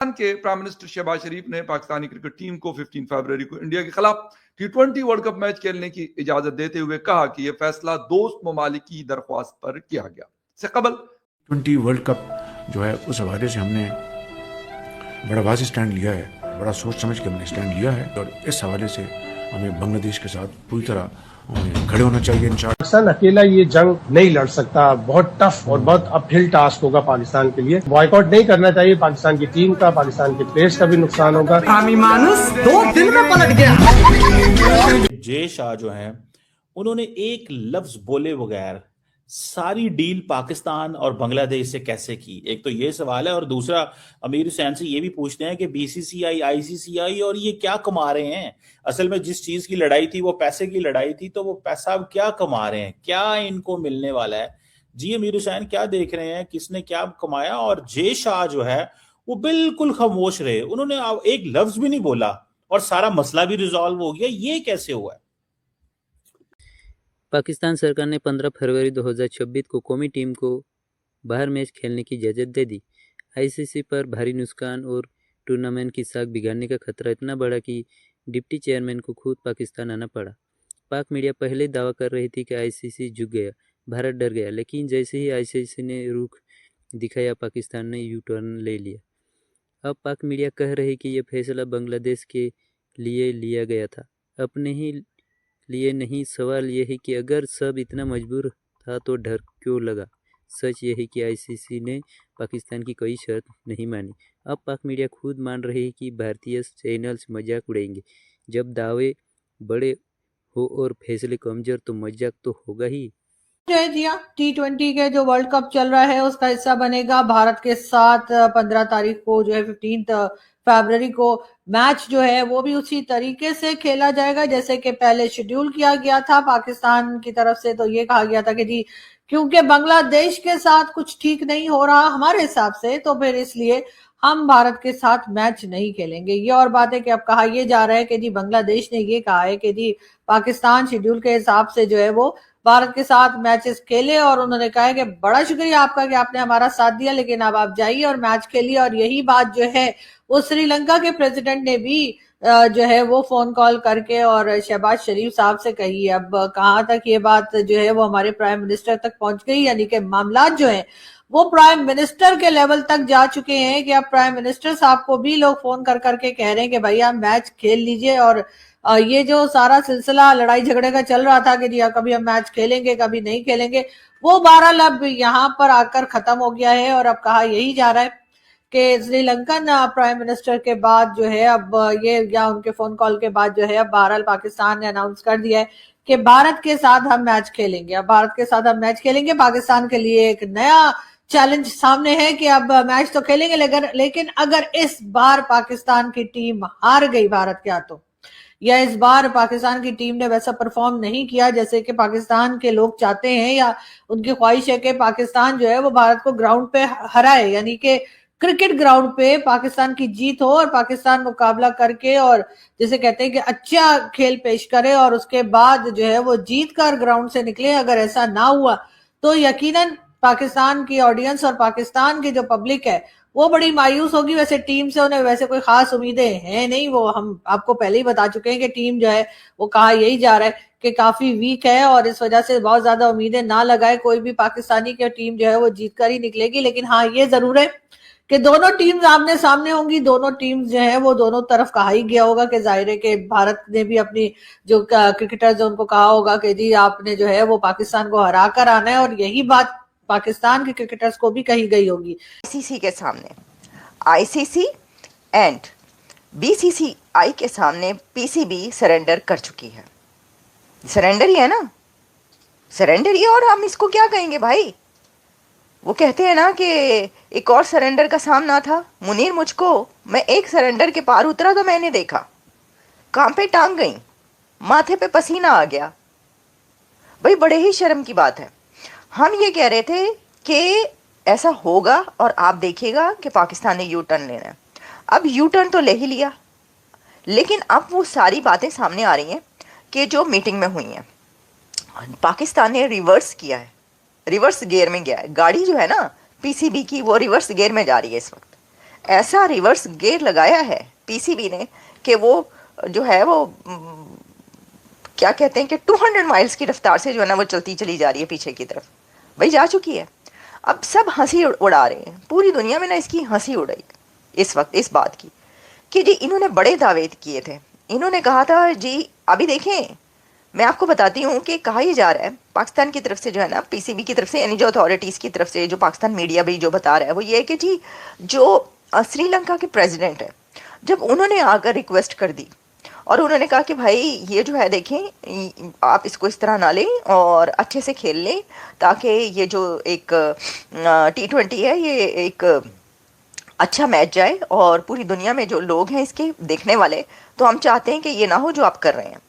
के prime minister Shahbaz शरीफ ने Pakistani cricket team को 15 फरवरी को इंडिया के खिलाफ T20 वर्ल्ड कप मैच खेलने की इजाजत देते हुए कहा कि यह फैसला दोस्त ममालिक की दरख्वास्त पर किया गया। इससे कबल T20 वर्ल्ड कप जो है उस हवाले से हमने बड़ा वाज़ेह स्टैंड लिया है, बड़ा सोच समझ के हमने स्टैंड लिया है और इस हवाले से हमें बांग्लादेश के साथ पूरी तरह खड़े होना चाहिए। पाकिस्तान अकेला ये जंग नहीं लड़ सकता, बहुत टफ और बहुत अपहिल टास्क होगा पाकिस्तान के लिए। बॉयकॉट नहीं करना चाहिए, पाकिस्तान की टीम का, पाकिस्तान के प्लेयर्स का भी नुकसान होगा। आमी मानुस 2 दिन में पलट गया। जय शाह जो हैं उन्होंने एक लफ्ज बोले बगैर सारी डील पाकिस्तान और बांग्लादेश से कैसे की, एक तो ये सवाल है। और दूसरा अमीर हुसैन से ये भी पूछते हैं कि बीसीसीआई, आईसीसीआई और ये क्या कमा रहे हैं। असल में जिस चीज की लड़ाई थी वो पैसे की लड़ाई थी, तो वो पैसा अब क्या कमा रहे हैं, क्या इनको मिलने वाला है। जी अमीर हुसैन क्या देख रहे हैं, किसने क्या कमाया। और जय शाह जो है वो बिल्कुल खामोश रहे, उन्होंने एक लफ्ज भी नहीं बोला और सारा मसला भी रिजॉल्व हो गया। ये कैसे हुआ है? पाकिस्तान सरकार ने 15 फरवरी 2026 को कौमी टीम को बाहर मैच खेलने की इजाज़त दे दी। आईसीसी पर भारी नुकसान और टूर्नामेंट की साख बिगाड़ने का खतरा इतना बड़ा कि डिप्टी चेयरमैन को खुद पाकिस्तान आना पड़ा। पाक मीडिया पहले दावा कर रही थी कि आईसीसी झुक गया, भारत डर गया, लेकिन जैसे ही आईसीसी ने रुख दिखाया पाकिस्तान ने यू टर्न ले लिया। अब पाक मीडिया कह रही कि यह फैसला बांग्लादेश के लिए लिया गया था, अपने ही लिए नहीं। सवाल यह है कि अगर सब इतना मजबूर था तो डर क्यों लगा। सच यह है कि आईसीसी ने पाकिस्तान की कोई शर्त नहीं मानी। अब पाक मीडिया खुद मान रही है कि भारतीय चैनल्स मजाक उड़ाएंगे। जब दावे बड़े हो और फैसले कमजोर तो मजाक तो होगा ही। T20 के जो वर्ल्ड कप चल रहा है उसका हिस्सा बनेगा भारत के साथ 15 तारीख को जो है 15 फरवरी को मैच जो है वो भी उसी तरीके से खेला जाएगा जैसे कि पहले शेड्यूल किया गया था पाकिस्तान की तरफ से। तो ये कहा गया था कि जी क्योंकि बांग्लादेश के साथ कुछ ठीक नहीं हो रहा हमारे हिसाब से, तो फिर इसलिए हम भारत के साथ मैच नहीं खेलेंगे। ये और बात है कि अब कहा यह जा रहा है कि जी बांग्लादेश ने ये कहा है कि जी पाकिस्तान शेड्यूल के हिसाब से जो है वो भारत के साथ मैचेस खेले और उन्होंने कहा है कि बड़ा शुक्रिया आपका कि आपने हमारा साथ दिया, लेकिन अब आप जाइए और मैच खेलिए। और यही बात जो है वो श्रीलंका के प्रेसिडेंट ने भी जो है वो फोन कॉल करके और शहबाज शरीफ साहब से कही। अब कहाँ तक ये बात जो है वो हमारे प्राइम मिनिस्टर तक पहुंच गई, यानी कि मामला जो है वो प्राइम मिनिस्टर के लेवल तक जा चुके हैं कि अब प्राइम मिनिस्टर साहब को भी लोग फोन कर करके कह रहे हैं कि भाई आप मैच खेल लीजिए। और ये जो सारा सिलसिला लड़ाई झगड़े का चल रहा था कि जी कभी हम मैच खेलेंगे कभी नहीं खेलेंगे, वो बहरहाल अब यहाँ पर आकर खत्म हो गया है। और अब कहा यही जा रहा है कि श्रीलंकन प्राइम मिनिस्टर के बाद जो है अब ये या उनके फोन कॉल के बाद जो है अब बहरहाल पाकिस्तान ने अनाउंस कर दिया है कि भारत के साथ हम मैच खेलेंगे। अब भारत के साथ हम मैच खेलेंगे। पाकिस्तान के लिए एक नया चैलेंज सामने है कि अब मैच तो खेलेंगे लेकिन अगर इस बार पाकिस्तान की टीम हार गई भारत के हाथों, या इस बार पाकिस्तान की टीम ने वैसा परफॉर्म नहीं किया जैसे कि पाकिस्तान के लोग चाहते हैं या उनकी ख्वाहिश है कि पाकिस्तान जो है वो भारत को ग्राउंड पे हराए, यानी कि क्रिकेट ग्राउंड पे पाकिस्तान की जीत हो और पाकिस्तान मुकाबला करके और जैसे कहते हैं कि अच्छा खेल पेश करे और उसके बाद जो है वो जीत कर ग्राउंड से निकले। अगर ऐसा ना हुआ तो यकीनन पाकिस्तान की ऑडियंस और पाकिस्तान की जो पब्लिक है वो बड़ी मायूस होगी। वैसे टीम से उन्हें वैसे कोई खास उम्मीदें हैं नहीं, वो हम आपको पहले ही बता चुके हैं कि टीम जो है वो कहा यही जा रहा है कि काफी वीक है और इस वजह से बहुत ज्यादा उम्मीदें ना लगाए। कोई भी पाकिस्तानी की टीम जो है वो जीत कर ही निकलेगी। लेकिन हाँ ये जरूर है कि दोनों टीम्स आमने सामने होंगी। दोनों टीम्स जो है वो दोनों तरफ कहा ही गया होगा कि जाहिर है कि भारत ने भी अपनी जो क्रिकेटर्स उनको कहा होगा कि जी आपने जो है वो पाकिस्तान को हरा कर आना है, और यही बात पाकिस्तान के क्रिकेटर्स को भी कही गई होगी। आईसीसी के सामने, आईसीसी एंड बीसीसीआई के सामने पीसीबी सरेंडर कर चुकी है। सरेंडर ही है ना, सरेंडर ही, और हम इसको क्या कहेंगे भाई। वो कहते हैं ना कि एक और सरेंडर का सामना था मुनीर मुझको, मैं एक सरेंडर के पार उतरा तो मैंने देखा कान पे टांग गई, माथे पे पसीना आ गया। भाई बड़े ही शर्म की बात है। हम ये कह रहे थे कि ऐसा होगा और आप देखिएगा कि पाकिस्तान ने यू टर्न लेना है। अब यू टर्न तो ले ही लिया, लेकिन अब वो सारी बातें सामने आ रही हैं कि जो मीटिंग में हुई हैं, पाकिस्तान ने रिवर्स किया है, रिवर्स गियर में गया है। गाड़ी जो है ना पीसीबी की वो रिवर्स गियर में जा रही है इस वक्त। ऐसा रिवर्स गियर लगाया है पीसीबी ने कि वो जो है वो क्या कहते हैं कि 200 माइल्स की रफ्तार से जो है ना वो चलती चली जा रही है पीछे की तरफ, वही जा चुकी है। अब सब हंसी उड़ा रहे हैं, पूरी दुनिया में ना इसकी हंसी उड़ रही इस वक्त इस बात की कि जी इन्होंने बड़े दावे किए थे। इन्होंने कहा था जी, अभी देखें मैं आपको बताती हूँ कि कहा ही जा रहा है पाकिस्तान की तरफ से जो है ना, पीसीबी की तरफ से, यानी जो अथॉरिटीज़ की तरफ से, जो पाकिस्तान मीडिया भी जो बता रहा है वो ये है कि जी जो श्रीलंका के प्रेसिडेंट है, जब उन्होंने आकर रिक्वेस्ट कर दी और उन्होंने कहा कि भाई ये जो है देखें आप इसको इस तरह ना लें और अच्छे से खेल लें ताकि ये जो एक T20 है ये एक अच्छा मैच जाए और पूरी दुनिया में जो लोग हैं इसके देखने वाले, तो हम चाहते हैं कि ये ना हो जो आप कर रहे हैं।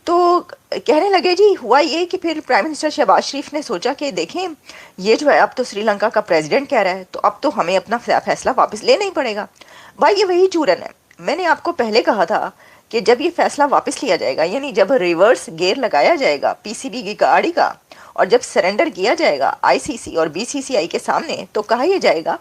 तो कहने लगे जी हुआ ये कि फिर प्राइम मिनिस्टर शहबाज शरीफ ने सोचा कि देखें ये जो है अब तो श्रीलंका का प्रेसिडेंट कह रहा है तो अब तो हमें अपना फैसला वापस लेना ही पड़ेगा। भाई ये वही चूरन है, मैंने आपको पहले कहा था कि जब ये फैसला वापस लिया जाएगा, यानी जब रिवर्स गियर लगाया जाएगा पीसीबी की गाड़ी का और जब सरेंडर किया जाएगा आईसीसी और बीसीसीआई के सामने, तो कहा यह जाएगा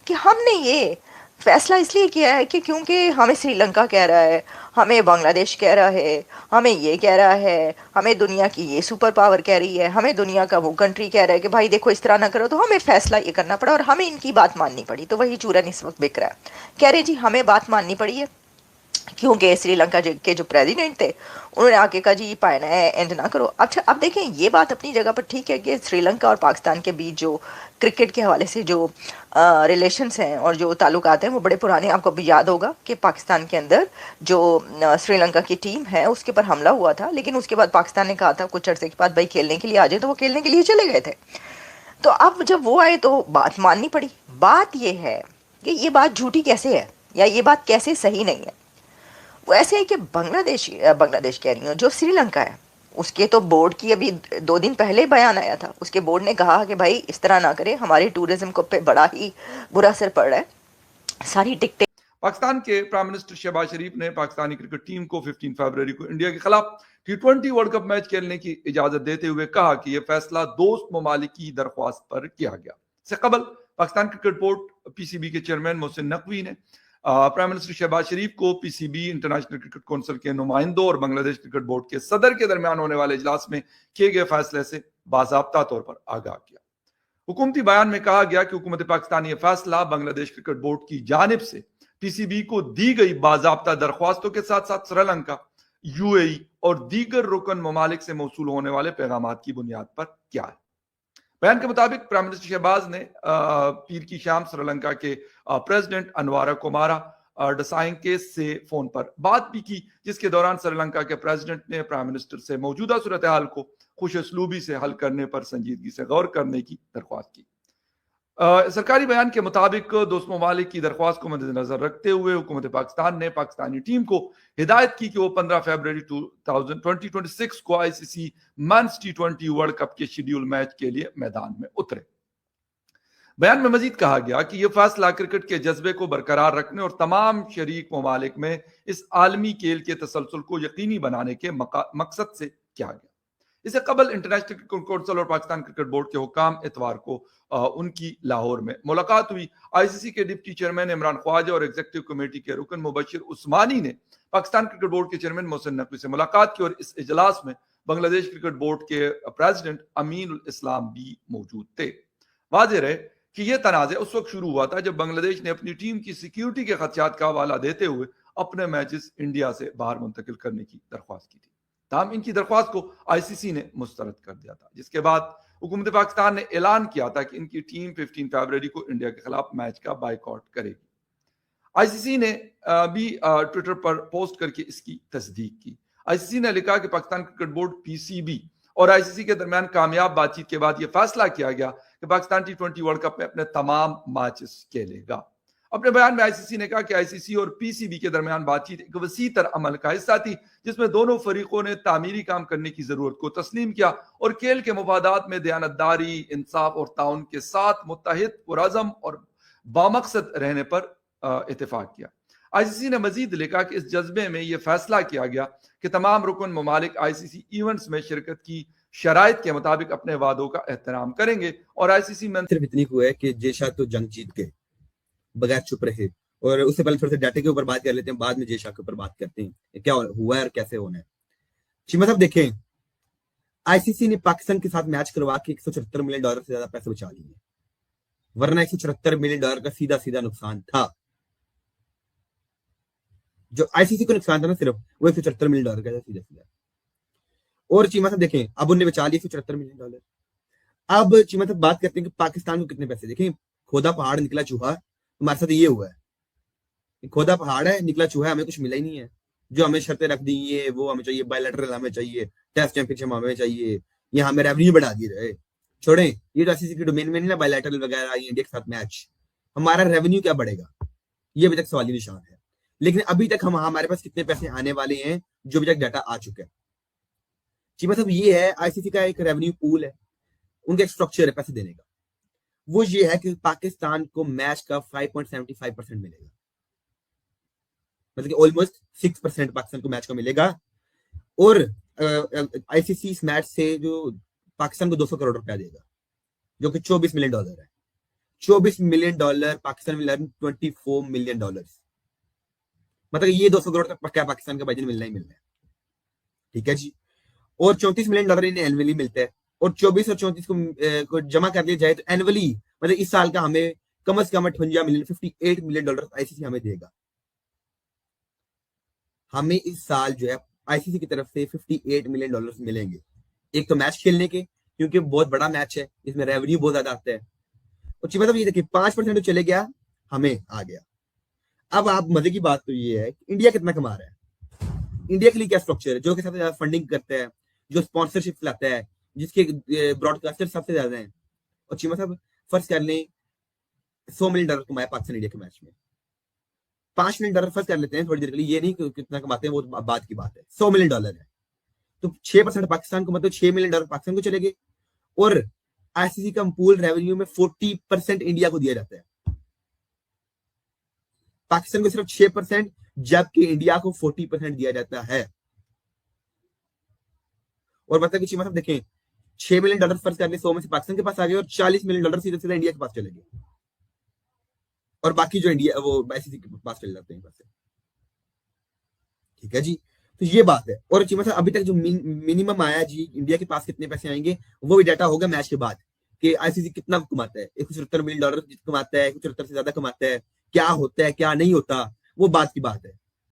कि हमने ये फैसला इसलिए किया है कि क्योंकि हमें श्रीलंका कह रहा है, हमें बांग्लादेश कह रहा है, हमें ये कह रहा है, हमें दुनिया की ये सुपर पावर कह रही है, हमें दुनिया का वो कंट्री कह रहा है कि भाई देखो इस तरह ना करो, तो हमें फैसला ये करना पड़ा और हमें इनकी बात माननी पड़ी। तो वही चूरन इस वक्त बिक रहा है, कह रहे जी हमें बात माननी पड़ी है क्योंकि श्रीलंका के जो प्रेसिडेंट थे उन्होंने आके कहा जी पायना है एंड ना करो। अच्छा अब देखें ये बात अपनी जगह पर ठीक है कि श्रीलंका और पाकिस्तान के बीच जो क्रिकेट के हवाले से जो रिलेशंस हैं और जो ताल्लुकात हैं वो बड़े पुराने। आपको भी याद होगा कि पाकिस्तान के अंदर जो श्रीलंका की टीम है उसके ऊपर हमला हुआ था, लेकिन उसके बाद पाकिस्तान ने कहा था कुछ अर्से के बाद भाई खेलने के लिए आ जाए, तो वो खेलने के लिए चले गए थे। तो अब जब वो आए तो बात माननी पड़ी। बात ये है कि ये बात झूठी कैसे है या ये बात कैसे सही नहीं है। वो ऐसे है कि बांग्लादेश कह रही हूँ, जो श्रीलंका है उसके तो बोर्ड की अभी 2 दिन पहले बयान आया था, उसके बोर्ड ने कहा कि भाई इस तरह ना करें, हमारे टूरिज्म को पे बड़ा ही बुरा असर पड़ रहा है। सारी टिकटें पाकिस्तान के प्राइम मिनिस्टर शहबाज शरीफ ने पाकिस्तानी क्रिकेट टीम को 15 फरवरी को इंडिया के खिलाफ T20 वर्ल्ड कप मैच खेलने की इजाजत देते हुए कहा कि यह फैसला दोस्त ममालिक की दरख्वास्त पर किया गया। इससे कबल पाकिस्तान क्रिकेट बोर्ड पीसीबी के चेयरमैन मोहसिन नकवी ने प्राइम मिनिस्टर शहबाज शरीफ को पीसीबी, इंटरनेशनल क्रिकेट काउंसिल के नुमाइंदों और बांग्लादेश क्रिकेट बोर्ड के सदर के दरमियान होने वाले इजलास में किए गए फैसले से बाज़ाब्ता तौर पर आगाह किया। हुकूमती बयान में कहा गया कि हुकूमत पाकिस्तान यह फैसला बांग्लादेश क्रिकेट बोर्ड की जानिब से पीसीबी को दी गई बाज़ाब्ता दरख्वास्तों के साथ साथ श्रीलंका, यूएई और दीगर रुकन ममालिक से मौसूल होने वाले पैगामात की बुनियाद पर किया है। बयान के मुताबिक प्राइम मिनिस्टर शहबाज ने पीर की शाम श्रीलंका के प्रेसिडेंट अनवारा कुमारा डसाइंके से फोन पर बात भी की, जिसके दौरान श्रीलंका के प्रेसिडेंट ने प्राइम मिनिस्टर से मौजूदा सूरत हाल को खुश असलूबी से हल करने पर संजीदगी से गौर करने की दरख्वास्त की। सरकारी बयान के मुताबिक दोस्त ममालिक की दरख्वास्त को मद्देनजर रखते हुए हुकूमत पाकिस्तान ने पाकिस्तानी टीम को हिदायत की कि वो 15 फरवरी 2026 को ICC men's T20 world cup के शेड्यूल मैच के लिए मैदान में उतरे। बयान में मजीद कहा गया कि यह फैसला क्रिकेट के जज्बे को बरकरार रखने और तमाम शरीक ममालिक में इस आलमी खेल के तसलसल को यकीनी बनाने के मकसद से किया गया। इससे कबल इंटरनेशनल क्रिकेट काउंसिल और पाकिस्तान क्रिकेट बोर्ड के हुकाम इतवार को उनकी लाहौर में मुलाकात हुई। आईसीसी के डिप्टी चेयरमैन इमरान ख्वाजा और एग्जीक्यूटिव कमेटी के रुकन मुबशिर उस्मानी ने पाकिस्तान क्रिकेट बोर्ड के चेयरमैन मोहसिन नकवी से मुलाकात की और इस इजलास में बांग्लादेश क्रिकेट बोर्ड के प्रेसिडेंट अमीन उल इस्लाम भी मौजूद थे। वाज़ेह रहे कि यह तनाज़ा उस वक्त शुरू हुआ था जब बांग्लादेश ने अपनी टीम की सिक्योरिटी के खदशात का हवाला देते हुए अपने मैचेस इंडिया से बाहर मुंतकिल करने की दरख्वास्त की थी। ताहम इनकी दरख्वास्त को आईसीसी ने मुस्तरद कर दिया था, जिसके बाद हुकूमत पाकिस्तान ने ऐलान किया था कि इनकी टीम 15 फरवरी को इंडिया के खिलाफ मैच का बाइकआउट करेगी। आईसीसी ने भी ट्विटर पर पोस्ट करके इसकी तस्दीक की। आईसीसी ने लिखा कि पाकिस्तान क्रिकेट बोर्ड पीसीबी और आईसीसी के दरमियान कामयाब बातचीत के बाद यह फैसला किया गया कि पाकिस्तान T20 वर्ल्ड कप में अपने तमाम मैचेस खेलेगा। अपने बयान में आईसीसी ने कहा कि आईसीसी और पीसीबी के दरमियान बातचीत एक वसी तर अमल का हिस्सा थी, जिसमें दोनों फरीकों ने तामीरी काम करने की जरूरत को तस्लीम किया और खेल के मुफादात में दयानतदारी, इंसाफ और ताउन के साथ मुत्तहिद पुरअज़म और बामकसद रहने पर इत्तेफाक किया। आईसीसी ने मजीद लिखा कि इस जज्बे में यह फैसला किया गया कि तमाम रुकन ममालिक आईसीसी इवेंट्स में शिरकत की शराइत के मुताबिक अपने वादों का एहतराम करेंगे और आईसीसी में सिर्फ इतनी हुआ है कि जेशा तो जंग जीत गए बगैर चुप रहे। और उससे पहले थोड़े से डाटा के ऊपर बात कर लेते हैं, बाद में जे शाह के ऊपर बात करते हैं क्या हुआ है और कैसे होना है। चीमा साहब देखें, आईसीसी ने पाकिस्तान के साथ मैच करवा के $174 मिलियन से ज्यादा पैसे बचा लिए, वरना $174 मिलियन का सीधा सीधा नुकसान था। जो आईसीसी को नुकसान था ना सिर्फ वो $174 मिलियन का सीधा सीधा। और चीमा साहब देखें, अब उन्हें बचा लिए $174 मिलियन। अब चीमा साहब बात करते हैं कि पाकिस्तान को कितने पैसे। देखें, खोदा पहाड़ निकला चूहा, हमारे साथ ये हुआ है। खोदा पहाड़ है, निकला चूहा, हमें कुछ मिला ही नहीं है। जो हमें शर्तें रख दी, ये वो हमें चाहिए, बायलैटरल हमें चाहिए, टेस्ट चैंपियनशिप हमें चाहिए, ये हमें रेवेन्यू बढ़ा दी रहे। छोड़ें, ये तो आईसीसी के डोमेन में नहीं ना, बायलैटरल वगैरह इंडिया के साथ मैच, हमारा रेवेन्यू क्या बढ़ेगा, ये अभी तक सवाली निशान है। लेकिन अभी तक हमारे पास कितने पैसे आने वाले हैं, जो अभी तक डाटा आ चुका है। जी मतलब ये है, आईसीसी का एक रेवेन्यू पूल है, उनका एक स्ट्रक्चर है पैसे देने का। वो ये है कि पाकिस्तान को मैच का 5.75% मिलेगा, मतलब कि ऑलमोस्ट 6% पाकिस्तान को मैच का मिलेगा। और आईसीसी इस मैच से जो पाकिस्तान को $200 करोड़ देगा, जो कि $24 मिलियन है। $24 million Pakistan will earn $24 million, मतलब ये $200 करोड़ तक पक्का पाकिस्तान का बजट मिलना ही मिलना है। ठीक है जी। और $34 मिलियन इन्हें एनुअली मिलता है, और 24 और 34 को जमा कर लिया जाए तो एनुअली मतलब इस साल का हमें कम से कम 58 मिलियन डॉलर आईसीसी हमें देगा। हमें इस साल जो है आईसीसी की तरफ से $58 मिलियन मिलेंगे, एक तो मैच खेलने के, क्योंकि बहुत बड़ा मैच है, इसमें रेवेन्यू बहुत ज्यादा आता है। और मतलब ये देखिए 5% तो चले गया, हमें आ गया। अब आप मजे की बात तो ये है कि इंडिया कितना कमा रहा है, इंडिया के लिए क्या स्ट्रक्चर है, जो के सबसे ज्यादा फंडिंग करता है, जो स्पॉन्सरशिप लाता है, जिसके ब्रॉडकास्टर सबसे ज्यादा हैं। और चीमा साहब फर्ज कर लें $100 मिलियन कमाया पाकिस्तान इंडिया के मैच में, $5 मिलियन फर्ज कर लेते हैं थोड़ी देर के लिए, ये नहीं कि कितना कमाते हैं वो बात की बात है, $100 मिलियन है तो 6% पाकिस्तान को, मतलब $6 मिलियन पाकिस्तान को चलेंगे। और आईसीसी का पूल रेवेन्यू में 40% इंडिया को दिया जाता है, पाकिस्तान को सिर्फ 6%, जबकि इंडिया को 40% दिया जाता है। और मतलब कि चीमा साहब देखें, $6 मिलियन फर्ज कर ले, 100 में से पाकिस्तान के पास आ गए, और $40 मिलियन सीधे सीधे इंडिया के पास चले गए, और बाकी जो इंडिया वो आईसीसी के पास चले जाते हैं पैसे। ठीक है जी, तो ये बात है। और चीमा साहब अभी तक जो मिनिमम आया जी, इंडिया के पास कितने पैसे आएंगे वो भी डाटा होगा मैच के बाद, कि आईसीसी कितना कमाता है, $174 मिलियन कमाता है, $174 से ज्यादा कमाता है, क्या होता है क्या नहीं होता, वो बात की बात है।